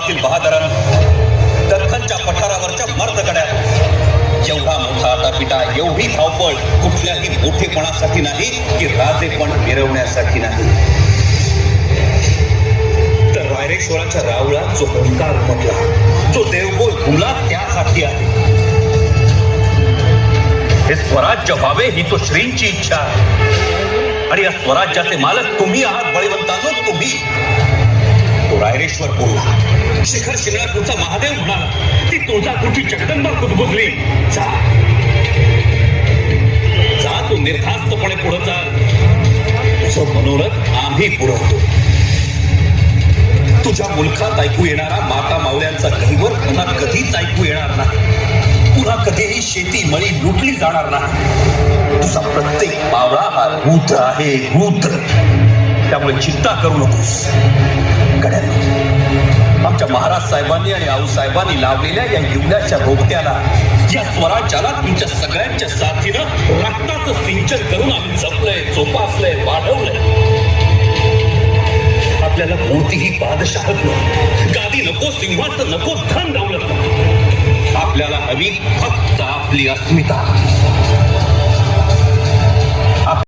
गावातील बहादरांनी, दख्खनच्या पठारावरच्या मर्दगड्यात एवढा मोठा आटापिटा, एवढी धावपळ कुठल्याही मोठेपणासाठी नाही की राजेपण मिरवण्यासाठी नाही, तर रायरेश्वराच्या रावळात जो ओंकार उमटला, जो देवबोल घुमला त्यासाठी आहे. हे स्वराज्य व्हावे ही तो श्रींची इच्छा आहे आणि या स्वराज्याचे मालक तुम्ही आहात बळीवंतांनो, तुम्ही. तो रायरेश्वर बोलला, शिखर शिंगणापूरचा महादेव म्हणाला, ती तुळजापूरची जगदंबा कुजबुजली. जा तू निर्धास्तपणे पुढे चाल, तुझं मनोरथ आम्ही पुरवतो. तुझ्या मुलखात ऐकू येणारा माता मावल्यांचा गहिवर पुन्हा कधीच ऐकू येणार नाही. पुन्हा कधीही शेती मळी लुटली जाणार नाही. तुझा प्रत्येक मावळा हा रुद्र आहे, रुद्र. त्यामुळे चिंता करू नकोस. आमच्या महाराज साहेबांनी आणि आऊसाहेबांनी लावलेल्या या युद्धाच्या रोगत्याला, या स्वराज्याला तुमच्या सगळ्यांच्या साथीनं रक्ताचं सिंचन करून आम्ही जपलंय, जोपासलंय, वाढवलंय. आपल्याला कोणतीही बादशाहत नको, गादी नको, सिंहासन नको, धन दौलत नको. आपल्याला हवी फक्त आपली अस्मिता.